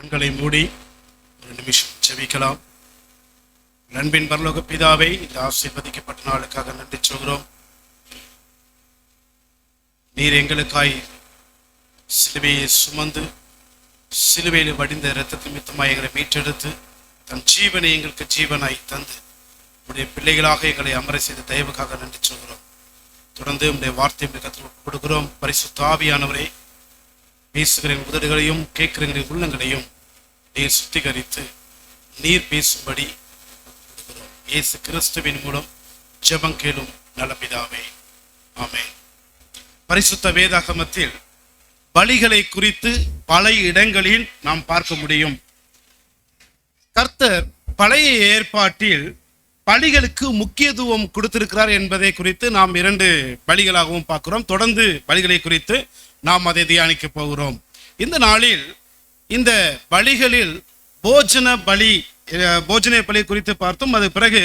கண்களை மூடி ஒரு நிமிஷம் ஜெபிக்கலாம். அன்பின் பரலோக பிதாவே, இந்த ஆசீர்வதிக்கப்பட்ட நாளுக்காக நன்றி சொல்கிறோம். நீர் எங்களுக்காய் சிலுவையை சுமந்து சிலுவையில் வடிந்த இரத்தத்தின் நிமித்தமாய் எங்களை மீட்டெடுத்து தன் ஜீவனை எங்களுக்கு ஜீவனாய் தந்து உடைய பிள்ளைகளாக எங்களை அமர செய்த தயவுக்காக நன்றி சொல்கிறோம். தொடர்ந்து உடைய வார்த்தையை கற்றுக் கொடுக்கிறோம். பரிசுத்த ஆவியானவரே, பேசுகிற உதடுகளையும் கேட்கிற உள்ளங்களையும் நீர் சுத்திகரித்து நீர் பேசும்படி இயேசு கிறிஸ்துவின் மூலம் ஜெபம் கேளும் நல்ல பிதாவே, ஆமென். பரிசுத்த வேதாகமத்தில் பலிகளை குறித்து பல இடங்களில் நாம் பார்க்க முடியும். கர்த்தர் பழைய ஏற்பாட்டில் பலிகளுக்கு முக்கியத்துவம் கொடுத்திருக்கிறார் என்பதை குறித்து நாம் 2 பலிகளாகவும் பார்க்கிறோம். தொடர்ந்து பலிகளை குறித்து நாம் அதை தியானிக்க போகிறோம். இந்த நாளில் இந்த பலிகளில் போஜன பலி குறித்து பார்த்தோம். அது பிறகு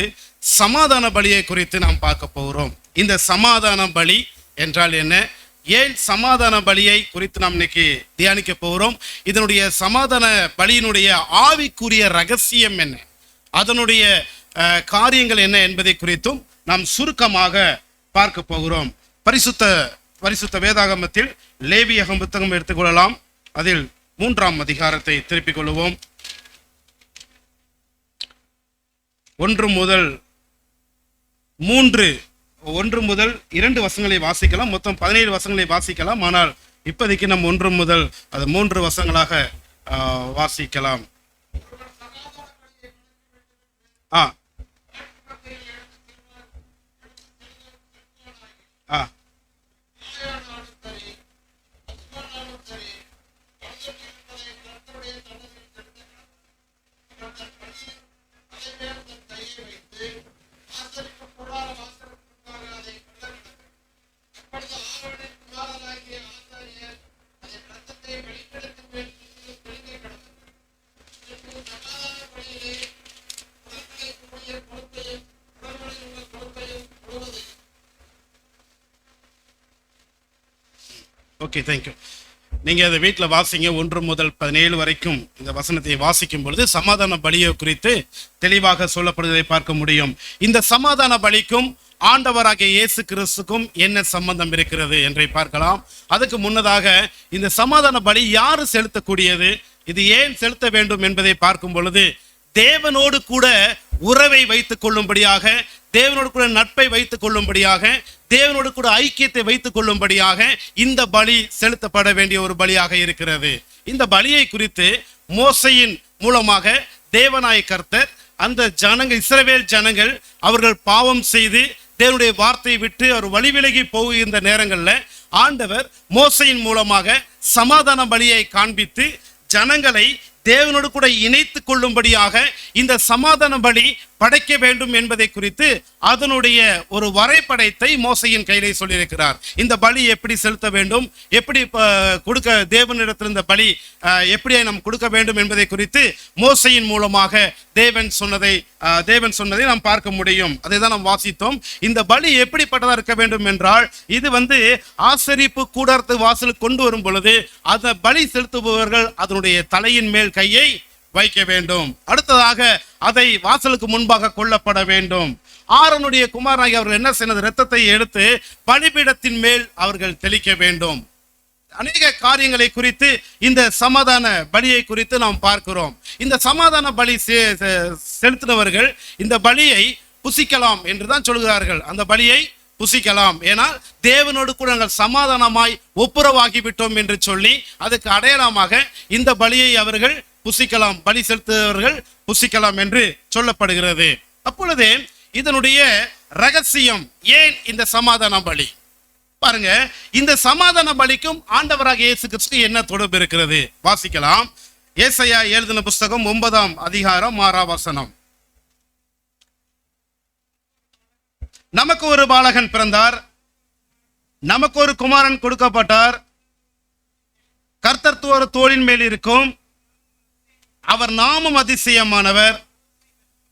சமாதான பலியை குறித்து நாம் பார்க்க போகிறோம். இந்த சமாதான பலி என்றால் என்ன, ஏன் சமாதான பலியை குறித்து நாம் இன்னைக்கு தியானிக்க போகிறோம். இதனுடைய சமாதான பலியினுடைய ஆவிக்குரிய ரகசியம் என்ன, அதனுடைய காரியங்கள் என்ன என்பதை குறித்தும் நாம் சுருக்கமாக பார்க்க போகிறோம். பரிசுத்த வேதாகமத்தில் லேவியகம் புத்தகம் எடுத்துக்கொள்ளலாம். அதில் 3ஆம் அதிகாரத்தை திருப்பிக் கொள்வோம். 1 முதல் 2 வசனங்களை வாசிக்கலாம். மொத்தம் 17 வசனங்களை வாசிக்கலாம். ஆனால் இப்போதைக்கு நம்ம 1 முதல் 3 வசனங்களாக வாசிக்கலாம். Okay, thank you. நீங்கள் அதை வீட்டில் வாசிங்க. 1 முதல் 17 வரைக்கும் இந்த வசனத்தை வாசிக்கும் பொழுது சமாதான பலியை குறித்து தெளிவாக சொல்லப்படுவதை பார்க்க முடியும். இந்த சமாதான பலிக்கும் ஆண்டவராகிய இயேசு கிறிஸ்துக்கும் என்ன சம்பந்தம் இருக்கிறது என்றை பார்க்கலாம். அதுக்கு முன்னதாக இந்த சமாதான பலி யாரு செலுத்தக்கூடியது, இது ஏன் செலுத்த வேண்டும் என்பதை பார்க்கும் பொழுது தேவனோடு கூட உறவை வைத்துக் கொள்ளும்படியாக, தேவனோடு கூட நட்பை வைத்துக் கொள்ளும்படியாக, தேவனோடு கூட ஐக்கியத்தை வைத்துக் கொள்ளும்படியாக இந்த பலி செலுத்தப்பட வேண்டிய ஒரு பலியாக இருக்கிறது. இந்த பலியை குறித்து மோசையின் மூலமாக தேவனாய கர்த்தர் அந்த ஜனங்கள், இஸ்ரவேல் ஜனங்கள், அவர்கள் பாவம் செய்து தேவனுடைய வார்த்தையை விட்டு அவர் வழிவிலகி போகின்ற நேரங்களில் ஆண்டவர் மோசையின் மூலமாக சமாதான பலியை காண்பித்து ஜனங்களை தேவனோடு கூட இணைத்து கொள்ளும்படியாக இந்த சமாதான பலி படைக்க வேண்டும் என்பதை குறித்து அதனுடைய ஒரு வரைபடத்தை மோசையின் கையிலே சொல்லியிருக்கிறார். இந்த பலி எப்படி செலுத்த வேண்டும், எப்படி கொடுக்க, தேவனிடத்தில் இந்த பலி எப்படி நாம் கொடுக்க வேண்டும் என்பதை குறித்து மோசையின் மூலமாக தேவன் சொன்னதை நாம் பார்க்க முடியும். அதை தான் நாம் வாசித்தோம். இந்த பலி எப்படிப்பட்டதாக இருக்க வேண்டும் என்றால், இது ஆசரிப்பு கூடாரத்து வாசலுக்கு கொண்டு வரும் பொழுது அந்த பலி செலுத்துபவர்கள் அதனுடைய தலையின் மேல் கையை வைக்க வேண்டும். அடுத்ததாக அதை வாசலுக்கு முன்பாக கொல்லப்பட வேண்டும். ஆரோனுடைய குமாரனாகிய அவர்கள் என்ன செய்யறது, இரத்தத்தை எடுத்து பலிபீடத்தின் மேல் அவர்கள் தெளிக்க வேண்டும். அநேக காரியங்களை குறித்து இந்த சமாதான பலியை குறித்து நாம் பார்க்கிறோம். இந்த சமாதான பலி செலுத்தினவர்கள் இந்த பலியை புசிக்கலாம் என்றுதான் சொல்கிறார்கள். அந்த பலியை புசிக்கலாம், ஏனால் தேவனோடு கூட நாங்கள் சமாதானமாய் ஒப்புரவாகிவிட்டோம் என்று சொல்லி அதுக்கு அடையாளமாக இந்த பலியை அவர்கள் புசிக்கலாம், பலி செலுத்துபவர்கள் புசிக்கலாம் என்று சொல்லப்படுகிறது. அப்பொழுது இதனுடைய ரகசியம், ஏன் இந்த சமாதான பலி பாருங்க. இந்த சமாதான பலிக்கும் ஆண்டவராக இயேசு கிறிஸ்து என்ன தொடர்பு இருக்கிறது வாசிக்கலாம். ஏசாயா எழுதின புஸ்தகம் 9ஆம் அதிகாரம் 6ஆம் வசனம். நமக்கு ஒரு பாலகன் பிறந்தார், நமக்கு ஒரு குமாரன் கொடுக்கப்பட்டார், கர்த்தர் தோளின் மேல் இருக்கும், அவர் நாமம் அதிசயமானவர்,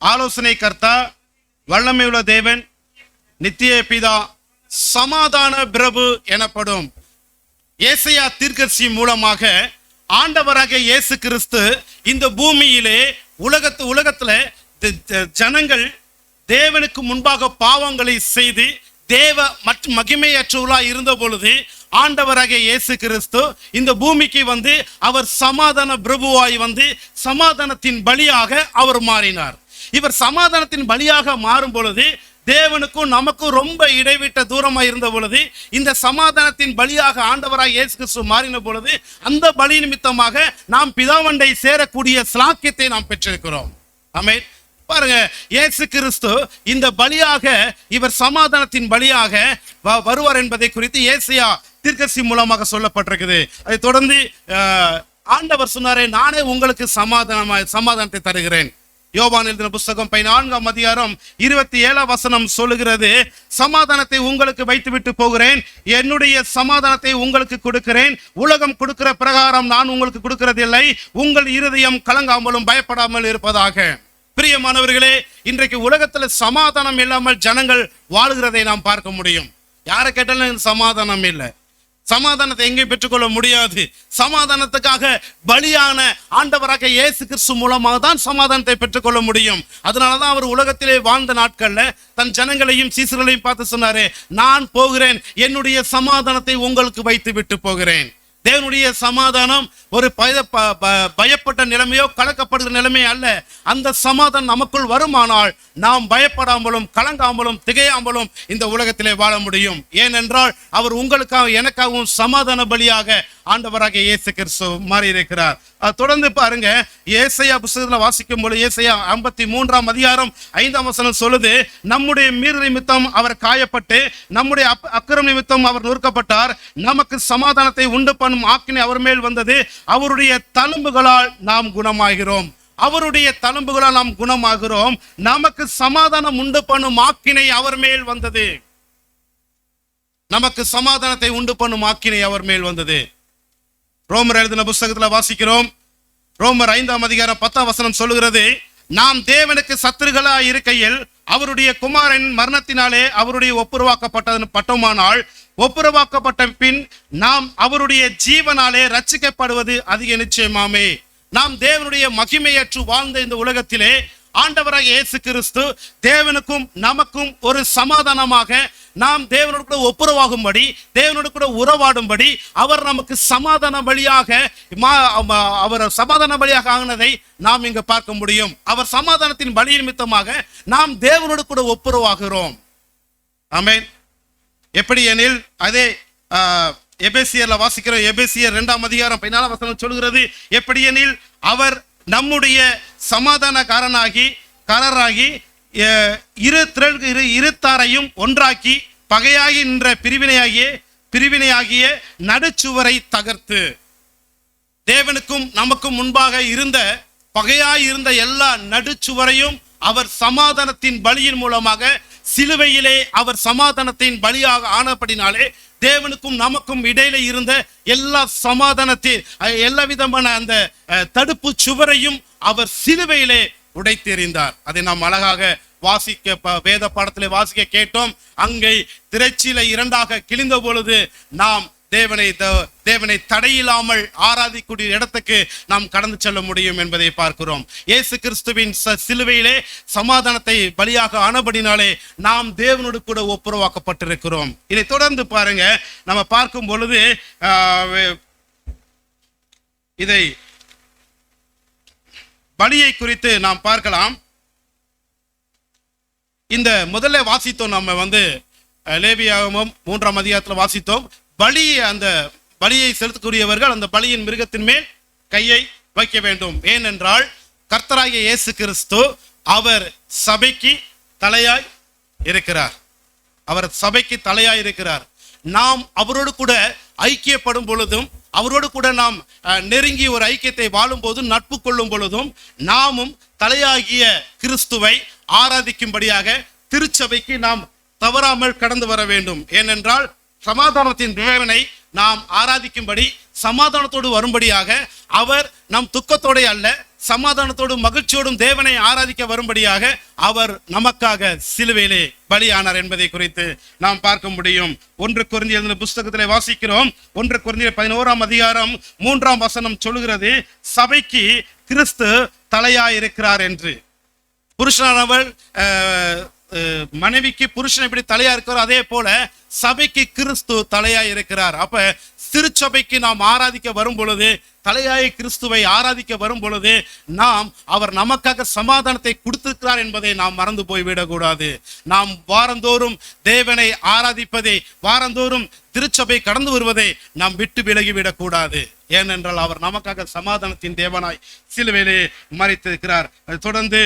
ஆலோசனை கர்த்தா, வல்லமையுள்ள தேவன், நித்திய பிதா, சமாதான பிரபு எனப்படும். ஏசாயா தீர்க்கதரிசி மூலமாக ஆண்டவராக இயேசு கிறிஸ்து இந்த பூமியிலே உலகத்துல ஜனங்கள் தேவனுக்கு முன்பாக பாவங்களை செய்து தேவ மற்றும் மகிமையற்றவர்களாய் இருந்த பொழுது ஆண்டவராக இயேசு கிறிஸ்து இந்த பூமிக்கு வந்து அவர் சமாதான பிரபுவாய் வந்து சமாதானத்தின் பலியாக அவர் மாறினார். இவர் சமாதானத்தின் பலியாக மாறும் பொழுது தேவனுக்கும் நமக்கும் ரொம்ப இடைவிட்ட தூரமாக இருந்த பொழுது இந்த சமாதானத்தின் பலியாக ஆண்டவராக இயேசு கிறிஸ்து மாறின பொழுது அந்த பலி நிமித்தமாக நாம் பிதாவண்டை சேரக்கூடிய ஸ்லாக்கியத்தை நாம் பெற்றிருக்கிறோம். ஆமென். பாருங்க, இயேசு கிறிஸ்து இந்த பலியாக இவர் சமாதானத்தின் பலியாக வருவார் என்பதை குறித்து ஏசாயா தீர்க்கதரிசி மூலமாக சொல்லப்பட்டிருக்குது. அதை தொடர்ந்து ஆண்டவர் சொன்னாரே, நானே உங்களுக்கு சமாதானத்தை தருகிறேன். யோவான் எழுதின புஸ்தகம் 14ஆம் அதிகாரம் 27ஆம் வசனம் சொல்லுகிறது, சமாதானத்தை உங்களுக்கு வைத்துவிட்டு போகிறேன், என்னுடைய சமாதானத்தை உங்களுக்கு கொடுக்கிறேன், உலகம் கொடுக்கிற பிரகாரம் நான் உங்களுக்கு கொடுக்கிறதில்லை, உங்கள் இருதயம் கலங்காமலும் பயப்படாமல் இருப்பதாக. பிரியமானவர்களே, இன்றைக்கு உலகத்துல சமாதானம் இல்லாமல் ஜனங்கள் வாழ்கிறதை நாம் பார்க்க முடியும். யாரை கேட்டாலும் சமாதானம் இல்லை. சமாதானத்தை எங்கேயும் பெற்றுக்கொள்ள முடியாது. சமாதானத்துக்காக பலியான ஆண்டவராக இயேசு கிறிஸ்து மூலமாக தான் சமாதானத்தை பெற்றுக்கொள்ள முடியும். அதனாலதான் அவர் உலகத்திலே வாழ்ந்த நாட்கள்ல தன் ஜனங்களையும் சீசர்களையும் பார்த்து சொன்னாரு, நான் போகிறேன், என்னுடைய சமாதானத்தை உங்களுக்கு வைத்து விட்டு போகிறேன். தேவனுடைய சமாதானம் ஒரு பயப்பட்ட நிலைமையோ கலக்கப்படுகிற நிலைமையோ அல்ல. அந்த சமாதானம் நமக்குள் வருமானால் நாம் பயப்படாமலும் கலங்காமலும் திகையாமலும் இந்த உலகத்திலே வாழ முடியும். ஏனென்றால் அவர் உங்களுக்காக எனக்காகவும் சமாதான பலியாக ஆண்டவராக இயேசு கிறிஸ்து மாறி இருக்கிறார். தொடர்ந்து பாருங்க, ஏசாயா புத்தகத்தில் வாசிக்கும் பொழுது ஏசாயா 53ஆம் அதிகாரம் 5ஆம் வசனம் சொல்லுது, நம்முடைய மீறல் நிமித்தம் அவர் காயப்பட்டு நம்முடைய அக்கிரம நிமித்தம் அவர் நொறுக்கப்பட்டார், நமக்கு சமாதானத்தை உண்டு பண்ணும் ஆக்கினை அவர் மேல் வந்தது, அவருடைய தழும்புகளால் நாம் குணமாகிறோம். அவருடைய தழும்புகளால் நாம் குணமாகிறோம், நமக்கு சமாதானம் உண்டு பண்ணும் ஆக்கினை அவர் மேல் வந்தது. நமக்கு சமாதானத்தை உண்டு பண்ணும் ஆக்கினை அவர் மேல் வந்தது. ரோமர் எழுதின புஸ்தகத்துல வாசிக்கிறோம், ரோமர் 5ஆம் அதிகாரம் 10ஆம் வசனம் சொல்லுகிறது, நாம் தேவனுக்கு சத்துருகளா இருக்கையில் அவருடைய குமாரன் மரணத்தினாலே அவருடைய ஒப்புரவாக்கப்பட்டோமானால் ஒப்புரவாக்கப்பட்ட பின் நாம் அவருடைய ஜீவனாலே ரட்சிக்கப்படுவது அதிக நிச்சயமாமே. நாம் தேவனுடைய மகிமையற்று வாழ்ந்த இந்த உலகத்திலே ஆண்டவராக இயேசு கிறிஸ்து தேவனுக்கும் நமக்கும் ஒரு சமாதானமாக நாம் தேவனோடு கூட ஒப்புரவாகும்படி தேவனோடு கூட உறவாடும்படி அவர் நமக்கு சமாதான பலியாக அவர் சமாதான பலியாக ஆகினதை நாம் இங்க பார்க்க முடியும். அவர் சமாதானத்தின் பலி நிமித்தமாக நாம் தேவனோடு கூட ஒப்புரவாகிறோம். ஆமென். எப்படி எனில் அதே எபேசியர்ல வாசிக்கிறோம். எபேசியர் 2ஆம் அதிகாரம் 14ஆம் வசனம் சொல்கிறது, எப்படி எனில் அவர் நம்முடைய சமாதானக்காரராகி இருத்தாரையும் ஒன்றாக்கி பகையாகி நின்ற பிரிவினையாகிய நடுச்சுவரை தகர்த்து, தேவனுக்கும் நமக்கும் முன்பாக இருந்த பகையாய் இருந்த எல்லா நடுச்சுவரையும் அவர் சமாதானத்தின் பலியின் மூலமாக சிலுவையிலே அவர் சமாதானத்தின் பலியாக ஆனபடினாலே தேவனுக்கும் நமக்கும் இடையில இருந்த எல்லா சமாதானத்தின் எல்லா விதமான அந்த தடுப்பு சுவரையும் அவர் சிலுவையிலே உடைத்தெறிந்தார். அதை நாம் அழகாக வாசிக்க வேத பாடத்திலே வாசிக்க கேட்டோம். அங்கே திரைச்சில இரண்டாக கிழிந்த பொழுது நாம் தேவனை தடையில்லாமல் ஆராதிக்கூடிய இடத்துக்கு நாம் கடந்து செல்ல முடியும் என்பதை பார்க்கிறோம். இயேசு கிறிஸ்துவின் சிலுவையிலே சமாதானத்தை பலியாக ஆனபடினாலே நாம் தேவனோடு கூட ஒப்புரவாக்கப்பட்டிருக்கிறோம். இதை தொடர்ந்து பாருங்க, நம்ம பார்க்கும் பொழுது இதை பலியை குறித்து நாம் பார்க்கலாம். இந்த முதல்ல வாசித்தோம், நம்ம லேவியாகமம் 3ஆம் அதிகாரத்தில் வாசித்தோம். அந்த பலியை செலுத்தக்கூடியவர்கள் அந்த பலியின் மிருகத்தின் மேல் கையை வைக்க வேண்டும். ஏனென்றால் கர்த்தராகிய இயேசு கிறிஸ்து அவர் சபைக்கு தலையாய் இருக்கிறார். அவர் சபைக்கு தலையாய் இருக்கிறார். நாம் அவரோடு கூட ஐக்கியப்படும் பொழுதும் அவரோடு கூட நாம் நெருங்கி ஒரு ஐக்கியத்தை வாழும் போதும் நட்பு கொள்ளும் பொழுதும் நாமும் தலையாகிய கிறிஸ்துவை ஆராதிக்கும்படியாக திருச்சபைக்கு நாம் தவறாமல் கடந்து வர வேண்டும். ஏனென்றால் சமாதானத்தின் தேவனை நாம் ஆராதிக்கும்படி சமாதானத்தோடு வரும்படியாக அவர் நம் துக்கத்தோட அல்ல சமாதானத்தோடும் மகிழ்ச்சியோடும் தேவனை ஆராதிக்க வரும்படியாக அவர் நமக்காக சிலுவையிலே பலியானார் என்பதை குறித்து நாம் பார்க்க முடியும். 1 கொரிந்தியர் எழுதின புஸ்தகத்திலே வாசிக்கிறோம். 1 கொரிந்தியர் 11ஆம் அதிகாரம் 3ஆம் வசனம் சொல்கிறது, சபைக்கு கிறிஸ்து தலையாயிருக்கிறார் என்று. புருஷனானவள் மனைவிக்கு புருஷன் எப்படி தலையா இருக்கிறார், அதே போல சபைக்கு கிறிஸ்து தலையா இருக்கிறார். அப்ப திருச்சபைக்கு நாம் ஆராதிக்க வரும் பொழுது, தலையாய கிறிஸ்துவை ஆராதிக்க வரும் பொழுது, நாம் அவர் நமக்காக சமாதானத்தை கொடுத்திருக்கிறார் என்பதை நாம் மறந்து போய்விடக்கூடாது. நாம் வாரந்தோறும் தேவனை ஆராதிப்பதை, வாரந்தோறும் திருச்சபை கடந்து வருவதை நாம் விட்டு விலகிவிடக் கூடாது. ஏனென்றால் அவர் நமக்காக சமாதானத்தின் தேவனாய் சிலுவையிலே மரித்திருக்கிறார். தொடர்ந்து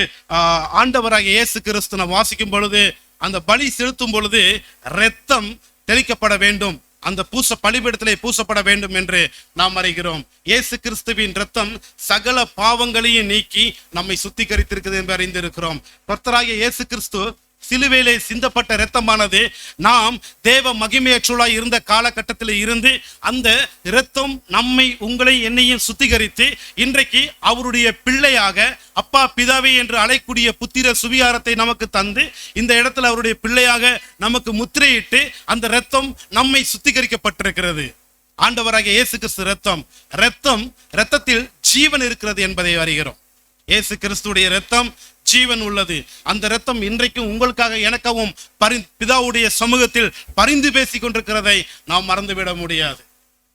ஆண்டவராகிய இயேசு கிறிஸ்து நாம் வாசிக்கும் பொழுது, அந்த பலி செலுத்தும் பொழுது இரத்தம் தெளிக்கப்பட வேண்டும், அந்த பலிபீடத்திலே பூசப்பட வேண்டும் என்று நாம் அறிகிறோம். இயேசு கிறிஸ்துவின் இரத்தம் சகல பாவங்களையும் நீக்கி நம்மை சுத்திகரித்திருக்கிறது என்று அறிந்திருக்கிறோம். கர்த்தராகிய இயேசு கிறிஸ்து சிலுவையிலே சிந்தப்பட்ட இரத்தமானது நாம் தேவ மகிமையற்றுள்ளாய் இருந்த காலகட்டத்தில் இருந்து அந்த இரத்தம் நம்மை, உங்களை, என்னையும் சுத்திகரித்து இன்றைக்கு அவருடைய பிள்ளையாக, அப்பா பிதாவே என்று அழைக்கூடிய புத்திர சுவிகாரத்தை நமக்கு தந்து இந்த இடத்துல அவருடைய பிள்ளையாக நமக்கு முத்திரையிட்டு அந்த இரத்தம் நம்மை சுத்திகரிக்கப்பட்டிருக்கிறது. ஆண்டவராகிய இயேசு கிறிஸ்து இரத்தத்தில் ஜீவன் இருக்கிறது என்பதை அறிகிறோம். இயேசு கிறிஸ்துடைய இரத்தம் ஜீவன் உள்ளது. அந்த இரத்தம் இன்றைக்கும் உங்களுக்காக எனக்காகவும் பிதாவுடைய சமூகத்தில் பரிந்து பேசிக் கொண்டிருக்கிறதை நாம் மறந்துவிட முடியாது.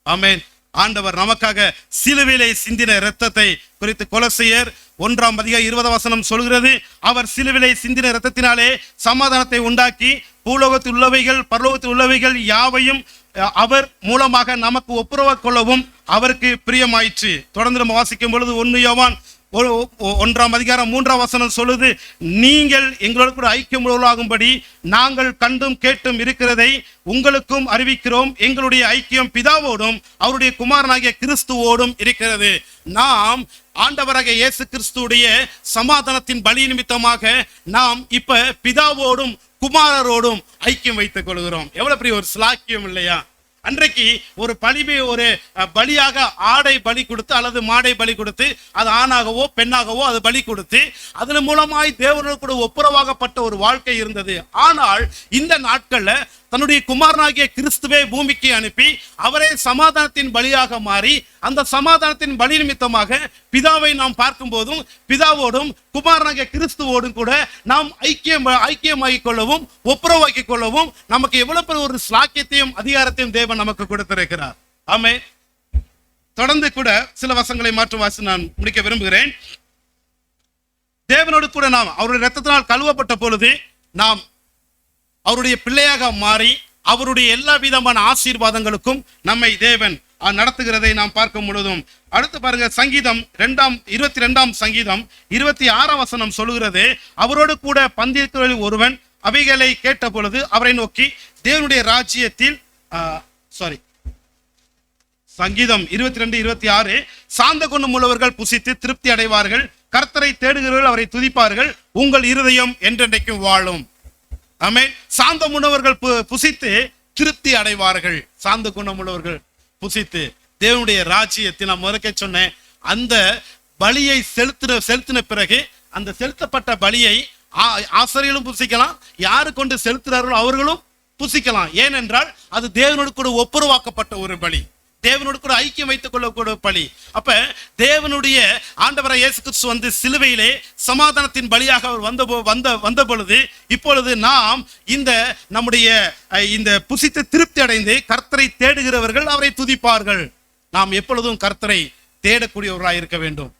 ஆமென். ஆண்டவர் நமக்காக சிலுவையிலே சிந்தின இரத்தத்தை குறித்து கொலோசியர் 1ஆம் அதிகாரம் 20ஆம் வசனம் சொல்கிறது, அவர் சிலுவையிலே சிந்தின இரத்தத்தினாலே சமாதானத்தை உண்டாக்கி பூலோகத்தில் உள்ளவைகள் பரலோகத்தில் உள்ளவைகள் யாவையும் அவர் மூலமாக நமக்கு ஒப்புரவு கொள்ளவும் அவருக்கு பிரியமாயிற்று. தொடர்ந்து நம்ம வாசிக்கும் பொழுது 1 யோவான் 1ஆம் அதிகாரம் 3ஆம் வசனம் சொல்லுது, நீங்கள் எங்களோடு கூட ஐக்கியம் உருவாகும்படி நாங்கள் கண்டும் கேட்டும் இருக்கிறதை உங்களுக்கும் அறிவிக்கிறோம். எங்களுடைய ஐக்கியம் பிதாவோடும் அவருடைய குமாரனாகிய கிறிஸ்துவோடும் இருக்கிறது. நாம் ஆண்டவராகிய இயேசு கிறிஸ்துடைய சமாதானத்தின் பலி நிமித்தமாக நாம் இப்ப பிதாவோடும் குமாரரோடும் ஐக்கியம் வைத்துக் கொள்கிறோம். எவ்வளவு பெரிய ஒரு ஸ்லாக்கியம் இல்லையா? அன்றைக்கு ஒரு பலியாக ஆடை பலி கொடுத்து அல்லது மாடை பலி கொடுத்து, அது ஆணாகவோ பெண்ணாகவோ அது பலி கொடுத்து அதன் மூலமாய் தேவனோடு கூட ஒப்புரவாகப்பட்ட ஒரு வாழ்க்கை இருந்தது. ஆனால் இந்த நாட்கள்ல தன்னுடைய குமாரனாகிய கிறிஸ்துவை பூமிக்கு அனுப்பி அவரே சமாதானத்தின் பலியாக மாறி அந்த சமாதானத்தின் பலி நிமித்தமாக பிதாவை நாம் பார்க்கும் போதும் பிதாவோடும் குமாரனாகிய கிறிஸ்துவோடும் கூட நாம் ஐக்கியமாகிக் கொள்ளவும் ஒப்புரவாக்கிக் கொள்ளவும் நமக்கு எவ்வளவு பெரிய ஒரு ஸ்லாக்கியத்தையும் அதிகாரத்தையும் தேவன் நமக்கு கொடுத்திருக்கிறார். ஆமென். தொடர்ந்து கூட சில வசனங்களை மாற்றும் வாசி நான் முடிக்க விரும்புகிறேன். தேவனோடு கூட நாம் அவருடைய இரத்தத்தினால் கழுவப்பட்ட பொழுது நாம் அவருடைய பிள்ளையாக மாறி அவருடைய எல்லா விதமான ஆசீர்வாதங்களுக்கும் நம்மை தேவன் நடத்துகிறதை நாம் பார்க்க முழுதும். அடுத்து பாருங்க, சங்கீதம் 22ஆம் சங்கீதம் 26ஆம் வசனம் சொல்லுகிறது, அவரோடு கூட பந்தியிருக்கிறவர்களில் ஒருவன் அவைகளை கேட்ட பொழுது அவரை நோக்கி தேவனுடைய ராஜ்யத்தில் சங்கீதம் 22:26, சாந்த குணம் உள்ளவர்கள் புசித்து திருப்தி அடைவார்கள், கர்த்தரை தேடுகிறவர்கள் அவரை துதிப்பார்கள், உங்கள் இருதயம் என்றென்றைக்கும் வாழும். ஆமென். சாந்த குணமுள்ளவர்கள் புசித்து திருப்தி அடைவார்கள். சாந்த குணமுள்ளவர்கள் புசித்து தேவனுடைய ராஜ்யத்தை நான் முதல்ல சொன்னேன். அந்த பலியை செலுத்தின பிறகு அந்த செலுத்தப்பட்ட பலியை ஆசாரியர்களும் புசிக்கலாம், யாரு கொண்டு செலுத்துறார்களோ அவர்களும் புசிக்கலாம். ஏனென்றால் அது தேவனோடு கூட ஒப்புரவாக்கப்பட்ட ஒரு பலி, தேவனோடு கூட ஐக்கியம் வைத்துக் கொள்ளக்கூடிய பலி. அப்ப தேவனுடைய ஆண்டவராகிய இயேசு கிறிஸ்து சிலுவையிலே சமாதானத்தின் பலியாக அவர் வந்த பொழுது இப்பொழுது நாம் நம்முடைய இந்த புசித்து திருப்தி அடைந்து கர்த்தரை தேடுகிறவர்கள் அவரை துதிப்பார்கள். நாம் எப்பொழுதும் கர்த்தரை தேடக்கூடியவர்களாக இருக்க வேண்டும்.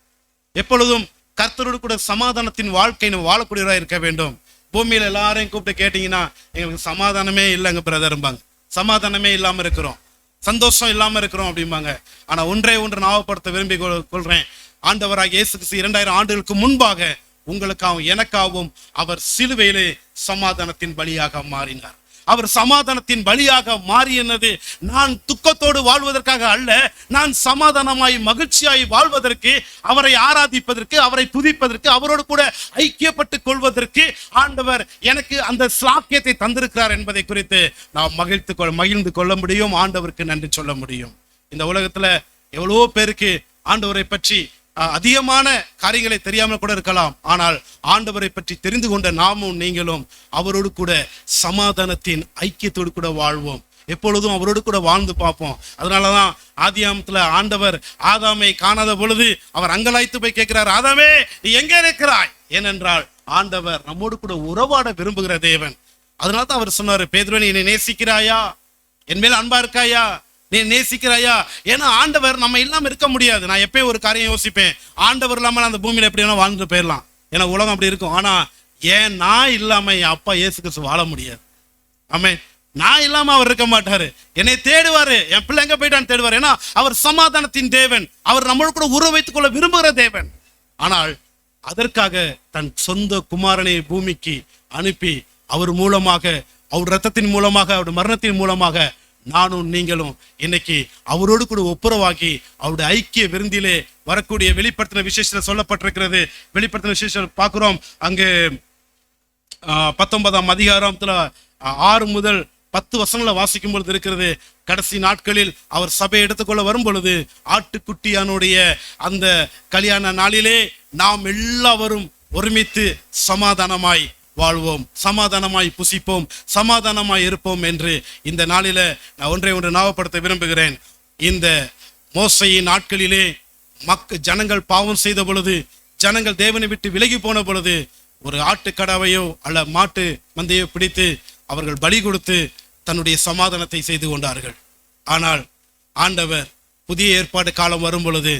எப்பொழுதும் கர்த்தரோடு கூட சமாதானத்தின் வாழ்க்கை வாழக்கூடியவராக இருக்க வேண்டும். பூமியில எல்லாரையும் கூப்பிட்டு கேட்டீங்கன்னா எங்களுக்கு சமாதானமே இல்லைங்க பிரதர்பாங்க, சமாதானமே இல்லாம இருக்கிறோம், சந்தோஷம் இல்லாம இருக்கிறோம் அப்படிம்பாங்க. ஆனா ஒன்று ஞாபகப்படுத்த விரும்பி கொள்றேன், ஆண்டவராகிய இயேசு கிறிஸ்து 2000 ஆண்டுகளுக்கு முன்பாக உங்களுக்காகவும் எனக்காகவும் அவர் சிலுவையிலே சமாதானத்தின் பலியாக மாறினார். அவர் சமாதானத்தின் பலியாக மாறியது நான் துக்கத்தோடு வாழ்வதற்காக அல்ல, நான் சமாதானமாய் மகிழ்ச்சியாய் வாழ்வதற்கு, அவரை ஆராதிப்பதற்கு, அவரை துதிப்பதற்கு, அவரோடு கூட ஐக்கியப்பட்டு கொள்வதற்கு ஆண்டவர் எனக்கு அந்த ஸ்லாக்கியத்தை தந்திருக்கிறார் என்பதை குறித்து நாம் மகிழ்ந்து கொள்ள முடியும். ஆண்டவருக்கு நன்றி சொல்ல முடியும். இந்த உலகத்துல எவ்வளவோ பேருக்கு ஆண்டவரை பற்றி அதிகமான காரியங்களை தெரியாமல் கூட இருக்கலாம். ஆனால் ஆண்டவரை பற்றி தெரிந்து கொண்ட நாமும் நீங்களும் அவரோடு கூட சமாதானத்தின் ஐக்கியத்தோடு கூட வாழ்வோம். எப்பொழுதும் அவரோடு கூட வாழ்ந்து பார்ப்போம். அதனாலதான் ஆதியாமத்துல ஆண்டவர் ஆதாமை காணாத பொழுது அவர் அங்கலாய்த்து போய் கேட்கிறார், ஆதாமே நீ எங்க இருக்கிறாய்? ஏனென்றால் ஆண்டவர் நம்மோடு கூட உறவாட விரும்புகிற தேவன். அதனால்தான் அவர் சொன்னாரு, பேதுருவே நீ நேசிக்கிறாயா? என் மேல அன்பா இருக்காயா? நீ நேசிக்கிறாயா? ஏன்னா ஆண்டவர் நம்ம இல்லாம இருக்க முடியாது. நான் எப்பயும் ஒரு காரியம் யோசிப்பேன், ஆண்டவர் இல்லாம அந்த பூமியில எப்படி வேணா வாழ்ந்துட்டு போயிடலாம், ஏன்னா உலகம் அப்படி இருக்கும். ஆனா ஏன் நான் இல்லாம என் அப்பா இயேசு கிறிஸ்து வாழ முடியாது? ஆமே, நான் இல்லாம அவர் இருக்க மாட்டாரு. என்னை தேடுவாரு, என் பிள்ளை எங்க போயிட்டான்னு தேடுவாரு. ஏன்னா அவர் சமாதானத்தின் தேவன். அவர் நம்மளோட கூட உறவு வைத்துக் கொள்ள விரும்புகிற தேவன். ஆனால் அதற்காக தன் சொந்த குமாரனை பூமிக்கு அனுப்பி அவர் மூலமாக, அவர் ரத்தத்தின் மூலமாக, அவர் மரணத்தின் மூலமாக நானும் நீங்களும் இன்னைக்கு அவரோடு கூட ஒப்புரவாகி அவருடைய ஐக்கிய விருந்திலே வரக்கூடிய வெளிப்படுத்தின விசேஷத்தில் சொல்லப்பட்டிருக்கிறது. வெளிப்படுத்தின விசேஷம் பார்க்கிறோம். அங்கு 19ஆம் அதிகாரத்துல 6 முதல் 10 வசனங்களை வாசிக்கும் பொழுது இருக்கிறது, கடைசி நாட்களில் அவர் சபையை எடுத்துக்கொள்ள வரும் பொழுது ஆட்டுக்குட்டியானுடைய அந்த கல்யாண நாளிலே நாம் எல்லாவரும் ஒருமித்து சமாதானமாய் வாழ்வோம், சமாதானமாய் புசிப்போம், சமாதானமாய் இருப்போம் என்று இந்த நாளில நான் ஒன்றை ஞாபகப்படுத்த விரும்புகிறேன். இந்த மோசையின் நாட்களிலே ஜனங்கள் பாவம் செய்த பொழுது, ஜனங்கள் தேவனை விட்டு விலகி போன பொழுது ஒரு ஆட்டுக்கடாவையோ அல்ல மாட்டு மந்தையோ பிடித்து அவர்கள் பலி கொடுத்து தன்னுடைய சமாதானத்தை செய்து கொண்டார்கள். ஆனால் ஆண்டவர் புதிய ஏற்பாடு காலம் வரும் பொழுது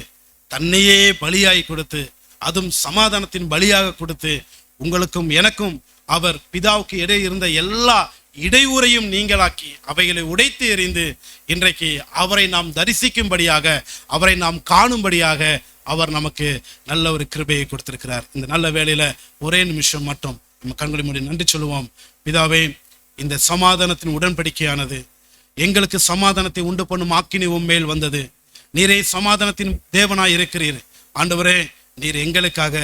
தன்னையே பலியாய் கொடுத்து, அதுவும் சமாதானத்தின் பலியாக கொடுத்து, உங்களுக்கும் எனக்கும் அவர் பிதாவுக்கு இடையே இருந்த எல்லா இடையூறையும் நீங்களாக்கி அவைகளை உடைத்து எறிந்து இன்றைக்கு அவரை நாம் தரிசிக்கும்படியாக, அவரை நாம் காணும்படியாக அவர் நமக்கு நல்ல ஒரு கிருபையை கொடுத்திருக்கிறார். இந்த நல்ல வேளையில ஒரே நிமிஷம் மட்டும் நம்ம கண்களை மூடி நன்றி சொல்லுவோம். பிதாவே, இந்த சமாதானத்தின் உடன்படிக்கையானது எங்களுக்கு சமாதானத்தை உண்டு பண்ணும் ஆக்கினி உம்மேல் வந்தது. நீரே சமாதானத்தின் தேவனாய் இருக்கிறீர். ஆண்டவரே, நீர் எங்களுக்காக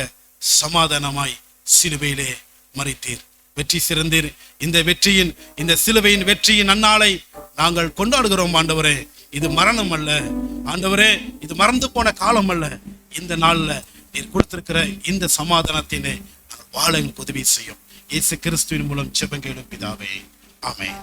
சமாதானமாய் சிலுவையிலே மரித்தீர், வெற்றி சிறந்தீர். இந்த வெற்றியின், இந்த சிலுவையின் வெற்றியின் நன்னாளை நாங்கள் கொண்டாடுகிறோம். ஆண்டவரே, இது மரணம் அல்ல ஆண்டவரே, இது மறந்து போன காலம் அல்ல. இந்த நாள்ல நீர் கொடுத்திருக்கிற இந்த சமாதானத்தினை வாழ எங்களுக்கு உதவி செய்யும். இயேசு கிறிஸ்துவின் மூலம் ஜெபம் கேளும் பிதாவே, ஆமென்.